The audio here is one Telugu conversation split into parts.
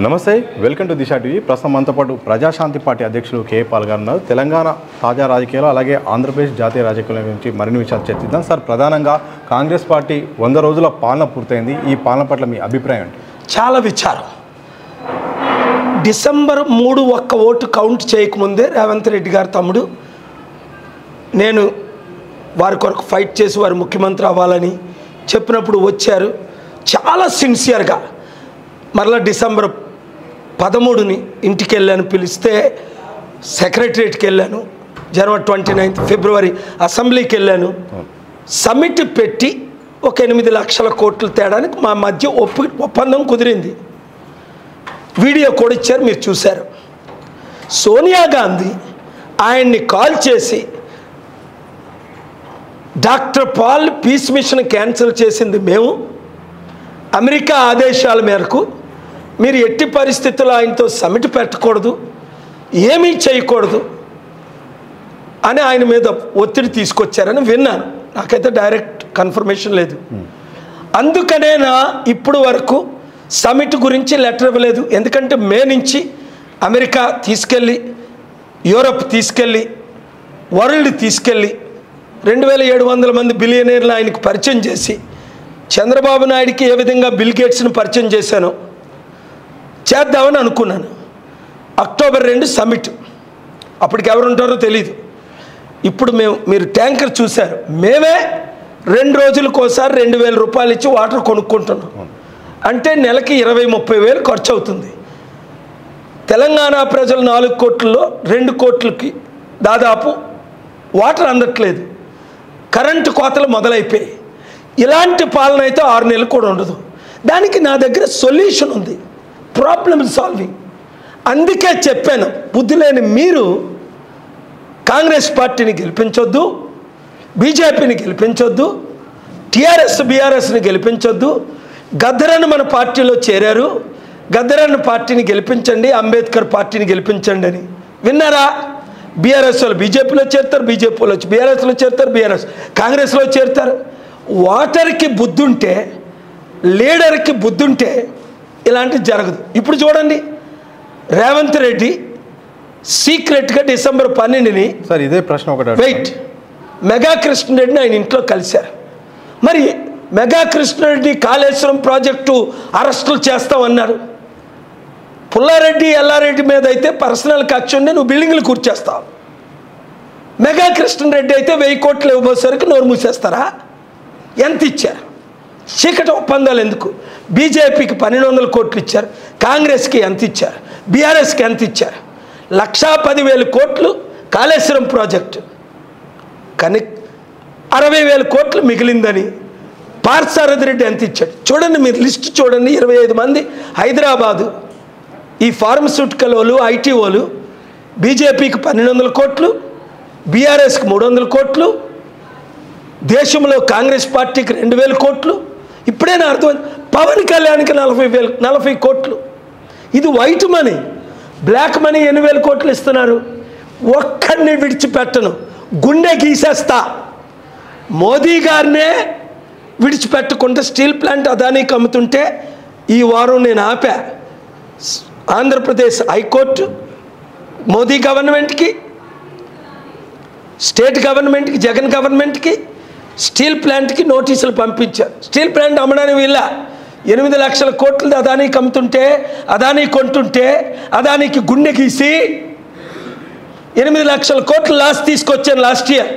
నమస్తే, వెల్కమ్ టు దిశ టీవీ. ప్రస్తుతం మనతో పాటు ప్రజాశాంతి పార్టీ అధ్యక్షులు కే పాల్ గారు ఉన్నారు. తెలంగాణ తాజా రాజకీయాలు అలాగే ఆంధ్రప్రదేశ్ జాతీయ రాజకీయాల గురించి మరిన్ని విషయాలు చర్చిద్దాం. సార్, ప్రధానంగా కాంగ్రెస్ పార్టీ 100 రోజుల పాలన పూర్తయింది. ఈ పాలన పట్ల మీ అభిప్రాయం ఏంటి? చాలా విచారం. డిసెంబర్ 3 ఒక్క ఓటు కౌంట్ చేయకముందే రేవంత్ రెడ్డి గారు తమ్ముడు నేను వారి కొరకు ఫైట్ చేసి వారు ముఖ్యమంత్రి అవ్వాలని చెప్పినప్పుడు వచ్చారు. చాలా సిన్సియర్గా మరలా డిసెంబర్ 13ని ఇంటికి వెళ్ళాను, పిలిస్తే సెక్రటరియట్కి వెళ్ళాను, జనవరి 29 ఫిబ్రవరి అసెంబ్లీకి వెళ్ళాను. సమిట్ పెట్టి ఒక 8 లక్షల కోట్లు తేడానికి మా మధ్య ఒప్పందం కుదిరింది. వీడియో కూడా ఇచ్చారు, మీరు చూశారు. సోనియా గాంధీ ఆయన్ని కాల్ చేసి doctor Paul peace mission cancel చేసింది మేము, అమెరికా ఆదేశాల మేరకు మీరు ఎట్టి పరిస్థితుల్లో ఆయనతో సమిట్ పెట్టకూడదు, ఏమీ చేయకూడదు అని ఆయన మీద ఒత్తిడి తీసుకొచ్చారని విన్నాను. నాకైతే డైరెక్ట్ కన్ఫర్మేషన్ లేదు. అందుకనే ఇప్పుడు వరకు సమిట్ గురించి లెటర్ ఇవ్వలేదు. ఎందుకంటే మే నుంచి అమెరికా తీసుకెళ్ళి, యూరప్ తీసుకెళ్ళి, వరల్డ్ తీసుకెళ్ళి 2700 మంది బిలియనీర్లు ఆయనకు పరిచయం చేసి, చంద్రబాబు నాయుడికి ఏ విధంగా బిల్ గేట్స్ని పరిచయం చేశానో చేద్దామని అనుకున్నాను. October 2 summit. అప్పటికి ఎవరు ఉంటారో తెలీదు. ఇప్పుడు మీరు ట్యాంకర్ చూశారు, మేమే 2 రోజులకోసారి 2000 రూపాయలు ఇచ్చి వాటర్ కొనుక్కుంటున్నాం. అంటే నెలకి 20-30 వేలు ఖర్చు అవుతుంది. తెలంగాణ ప్రజలు 4 కోట్లలో 2 కోట్లకి దాదాపు వాటర్ అందట్లేదు. కరెంటు కోతలు మొదలైపోయాయి. ఇలాంటి పాలన అయితే 6 నెలలు కూడా ఉండదు. దానికి నా దగ్గర సొల్యూషన్ ఉంది, ప్రాబ్లమ్ సాల్వింగ్. అందుకే చెప్పాను, బుద్ధి లేని మీరు కాంగ్రెస్ పార్టీని గెలిపించొద్దు, బీజేపీని గెలిపించొద్దు, టీఆర్ఎస్ బీఆర్ఎస్ని గెలిపించొద్దు. గద్దరన్న మన పార్టీలో చేరారు, గద్దరన్న పార్టీని గెలిపించండి, అంబేద్కర్ పార్టీని గెలిపించండి అని విన్నారా? బీఆర్ఎస్ వాళ్ళు బీజేపీలో చేరుతారు, బీజేపీ వాళ్ళు వచ్చి బీఆర్ఎస్లో చేరుతారు, బీఆర్ఎస్ కాంగ్రెస్లో చేరుతారు. ఓటర్కి బుద్ధి ఉంటే, లీడర్కి బుద్ధి ఉంటే ఇలాంటివి జరగదు. ఇప్పుడు చూడండి, రేవంత్ రెడ్డి సీక్రెట్గా డిసెంబర్ 12ని సార్ ఇదే ప్రశ్న ఒకటి వెయిట్ మెగా కృష్ణారెడ్డిని ఆయన ఇంట్లో కలిశారు. మరి మెగా కృష్ణారెడ్డి కాళేశ్వరం ప్రాజెక్టు అరెస్టులు చేస్తామన్నారు. పుల్లారెడ్డి ఎల్లారెడ్డి మీద అయితే పర్సనల్ కక్ష ఉండి నువ్వు బిల్డింగ్లు కూర్చేస్తావు. మెగా కృష్ణారెడ్డి అయితే 1000 కోట్లు ఇవ్వబోసరికి నోరు మూసేస్తారా? ఎంత ఇచ్చారు? చీకటి ఒప్పందాలు ఎందుకు? బీజేపీకి 1200 కోట్లు ఇచ్చారు, కాంగ్రెస్కి ఎంత ఇచ్చారు, బీఆర్ఎస్కి ఎంత ఇచ్చారు? 1,10,000 కోట్లు కాళేశ్వరం ప్రాజెక్టు, కానీ 60,000 కోట్లు మిగిలిందని పార్థసారథి రెడ్డి ఎంత ఇచ్చాడు? చూడండి, మీరు లిస్ట్ చూడండి. 25 మంది హైదరాబాదు ఈ ఫార్మస్యూటికల్ వాళ్ళు, ఐటీ వాళ్ళు, బీజేపీకి 1200 కోట్లు, బీఆర్ఎస్కి 300 కోట్లు, దేశంలో కాంగ్రెస్ పార్టీకి 2000 కోట్లు. ఇప్పుడైనా అర్థమైంది. పవన్ కళ్యాణ్కి 40 కోట్లు. ఇది వైట్ మనీ. బ్లాక్ మనీ 8,000 కోట్లు ఇస్తున్నారు. ఒక్కడిని విడిచిపెట్టను, గుండె గీసేస్తా. మోదీ గారినే విడిచిపెట్టకుండా స్టీల్ ప్లాంట్ అదానికి అమ్ముతుంటే ఈ వారం నేను ఆపా. ఆంధ్రప్రదేశ్ హైకోర్టు మోదీ గవర్నమెంట్కి, స్టేట్ గవర్నమెంట్కి, జగన్ గవర్నమెంట్కి స్టీల్ ప్లాంట్కి నోటీసులు పంపించారు. స్టీల్ ప్లాంట్ అమ్మడానికి వీళ్ళ 8 లక్షల కోట్లు అదానికి అమ్ముతుంటే, అదానీ కొంటుంటే అదానికి గుండె గీసి 8 లక్షల కోట్లు లాస్ తీసుకొచ్చాను లాస్ట్ ఇయర్.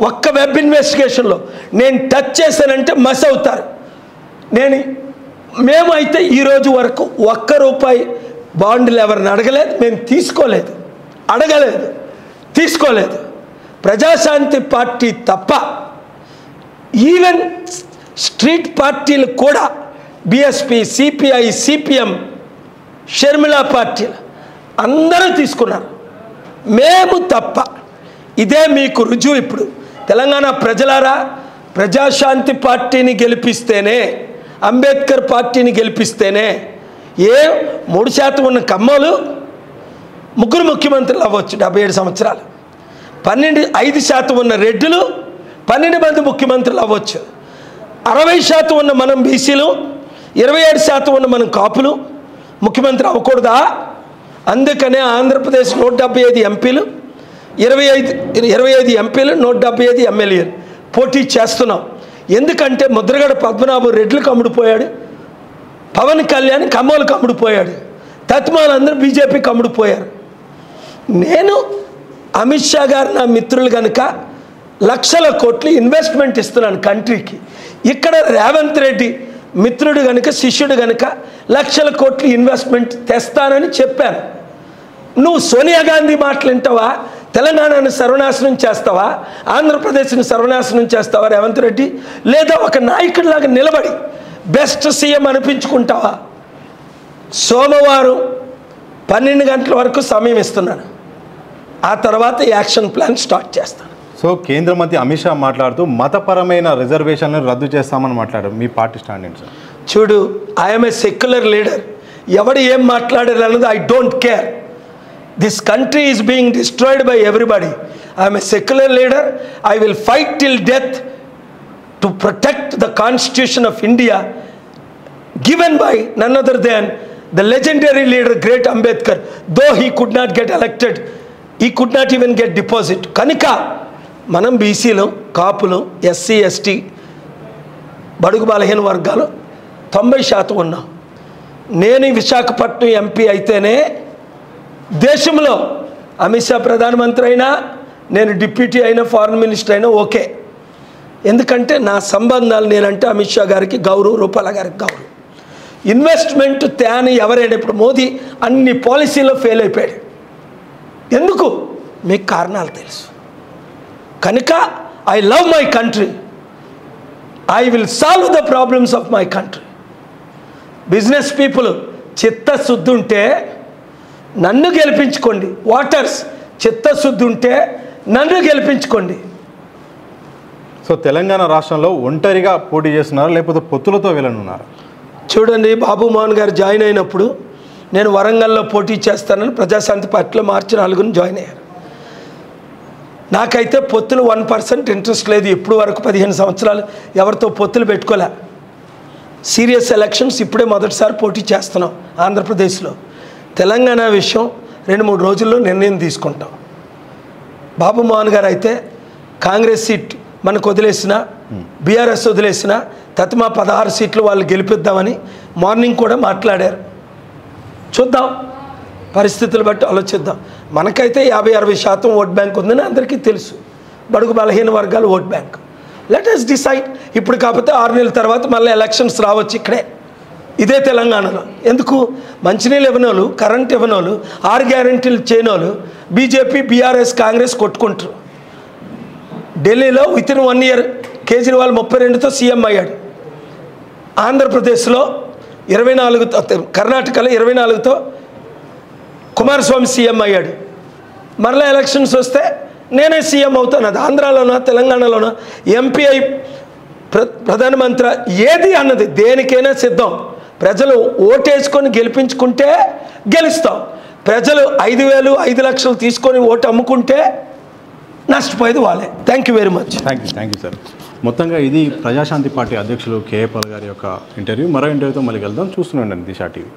ఒక్క వెబ్ ఇన్వెస్టిగేషన్లో నేను టచ్ చేశానంటే మస్ అవుతారు. మేము అయితే ఈరోజు వరకు ₹1 బాండ్లు ఎవరిని అడగలేదు, మేము తీసుకోలేదు, అడగలేదు, తీసుకోలేదు. ప్రజాశాంతి పార్టీ తప్ప ఈవెన్ స్ట్రీట్ పార్టీలు కూడా బీఎస్పీ, సిపిఐ, సిపిఎం, షర్మిలా పార్టీలు అందరూ తీసుకున్నారు, మేము తప్ప. ఇదే మీకు రుజువు. ఇప్పుడు తెలంగాణ ప్రజలారా, ప్రజాశాంతి పార్టీని గెలిపిస్తేనే, అంబేద్కర్ పార్టీని గెలిపిస్తేనే 3% ఉన్న కమ్మలు 3 ముఖ్యమంత్రులు అవ్వచ్చు 77 సంవత్సరాలు. 5% ఉన్న రెడ్డిలు 12 మంది ముఖ్యమంత్రులు అవ్వచ్చు. 60% ఉన్న మనం బీసీలు, 27% ఉన్న మనం కాపులు, ముఖ్యమంత్రి అవ్వకూడదా? అందుకనే ఆంధ్రప్రదేశ్ 175 ఎంపీలు, 25 ఎంపీలు, 175 ఎమ్మెల్యేలు పోటీ చేస్తున్నాం. ఎందుకంటే ముద్రగడ పద్మనాభం రెడ్లకు అమ్ముడుపోయాడు, పవన్ కళ్యాణ్ కమ్మోలకు అమ్ముడుపోయాడు, తత్మాలందరూ బీజేపీకి అమ్ముడుపోయారు. నేను అమిత్ షా గారు నా మిత్రులు కనుక లక్షల కోట్లు ఇన్వెస్ట్మెంట్ ఇస్తున్నాను కంట్రీకి. ఇక్కడ రేవంత్ రెడ్డి మిత్రుడు కనుక, శిష్యుడు కనుక లక్షల కోట్లు ఇన్వెస్ట్మెంట్ తెస్తానని చెప్పాను. నువ్వు సోనియా గాంధీ మాటలు వింటావా? తెలంగాణను సర్వనాశనం చేస్తావా? ఆంధ్రప్రదేశ్ని సర్వనాశనం చేస్తావా రేవంత్ రెడ్డి? లేదా ఒక నాయకుడిలాగా నిలబడి బెస్ట్ సీఎం అనిపించుకుంటావా? సోమవారం 12 గంటల వరకు సమయం ఇస్తున్నాను. ఆ తర్వాత యాక్షన్ ప్లాన్ స్టార్ట్ చేస్తాను. సో కేంద్ర మంత్రి అమిత్ షా మాట్లాడుతూ మతపరమైన రిజర్వేషన్లను రద్దు చేస్తామని మాట్లాడారు. మీ పార్టీ స్టాండ్ ఏంటి సార్? చూడు, ఐఎమ్ ఏ సెక్యులర్ లీడర్. ఎవడు ఏం మాట్లాడారు అన్నది I don't care. This country is being destroyed by everybody. I'm a secular leader. I will fight till death to protect the constitution of India given by none other than the legendary leader great Ambedkar. Though he could not get elected, he could not even get deposit. కనుక మనం బీసీలో, కాపులు, ఎస్సీ, ఎస్టీ, బడుగు బలహీన వర్గాలు 90% ఉన్నాం. నేను విశాఖపట్నం ఎంపీ అయితేనే దేశంలో అమిత్ షా ప్రధానమంత్రి అయినా, నేను డిప్యూటీ అయినా, ఫారెన్ మినిస్టర్ అయినా ఓకే. ఎందుకంటే నా సంబంధాలు, నేనంటే అమిత్ షా గారికి గౌరవం, రూపాల గారికి గౌరవం. ఇన్వెస్ట్మెంట్ తేని ఎవరైనా, ఇప్పుడు మోదీ అన్ని పాలసీలో ఫెయిల్ అయిపోయాడు. ఎందుకు? మీకు కారణాలు తెలుసు. కనుక I love my country. I will solve the problems of my country. Business people చిత్తశుద్ధి ఉంటే నన్ను గెలిపించుకోండి. వాటర్స్ చిత్తశుద్ధి ఉంటే నన్ను గెలిపించుకోండి. సో తెలంగాణ రాష్ట్రంలో ఒంటరిగా పోటీ చేస్తున్నారా లేకపోతే పొత్తులతో వెళ్ళనున్నారా? చూడండి, బాబు మోహన్ గారు జాయిన్ అయినప్పుడు నేను వరంగల్లో పోటీ చేస్తానని ప్రజాశాంతి పార్టీలో మార్చి 4న జాయిన్ అయ్యారు. నాకైతే పొత్తులు 1% ఇంట్రెస్ట్ లేదు. ఇప్పుడు వరకు 15 సంవత్సరాలు ఎవరితో పొత్తులు పెట్టుకోలే. సీరియస్ ఎలక్షన్స్ ఇప్పుడే మొదటిసారి పోటీ చేస్తున్నాం ఆంధ్రప్రదేశ్లో. తెలంగాణ విషయం 2-3 రోజుల్లో నిర్ణయం తీసుకుంటాం. బాబు మోహన్ గారు అయితే కాంగ్రెస్ సీట్ మనకు వదిలేసిన, బీఆర్ఎస్ వదిలేసిన, తత్మా 16 సీట్లు వాళ్ళు గెలిపిద్దామని మార్నింగ్ కూడా మాట్లాడారు. చూద్దాం, పరిస్థితులు బట్టి ఆలోచిద్దాం. మనకైతే 50-60% ఓట్ బ్యాంక్ ఉందని అందరికీ తెలుసు. బడుగు బలహీన వర్గాలు vote bank. Let us decide. ఇప్పుడు కాకపోతే 6 నెలల తర్వాత మళ్ళీ ఎలక్షన్స్ రావచ్చు ఇక్కడే, ఇదే తెలంగాణలో. ఎందుకు? మంచినీళ్ళు ఇవ్వనోళ్ళు, కరెంట్ ఇవ్వనోళ్ళు, 6 గ్యారెంటీలు చేయనోళ్ళు బీజేపీ, బీఆర్ఎస్, కాంగ్రెస్ కొట్టుకుంటారు. ఢిల్లీలో వితిన్ 1 ఇయర్ కేజ్రీవాల్ 32తో సీఎం అయ్యాడు. ఆంధ్రప్రదేశ్లో 24తో, కర్ణాటకలో 24తో కుమారస్వామి సీఎం అయ్యాడు. మరలా ఎలక్షన్స్ వస్తే నేనే సీఎం అవుతాను. అది ఆంధ్రాలోనా తెలంగాణలోనా ఎంపీ అయి ప్రధానమంత్రి ఏది అన్నది దేనికైనా సిద్ధం. ప్రజలు ఓటేసుకొని గెలిపించుకుంటే గెలుస్తాం. ప్రజలు 5,000, 5 లక్షలు తీసుకొని ఓటు అమ్ముకుంటే నష్టపోయేది వాళ్ళే. Thank you very much. Thank you sir. మొత్తంగా ఇది ప్రజాశాంతి పార్టీ అధ్యక్షులు కేఏ పాల్ గారి యొక్క ఇంటర్వ్యూ. మరో ఇంటర్వ్యూతో మళ్ళీ వెళ్దాం. చూస్తూనే ఉండండి దిశా టీవీ.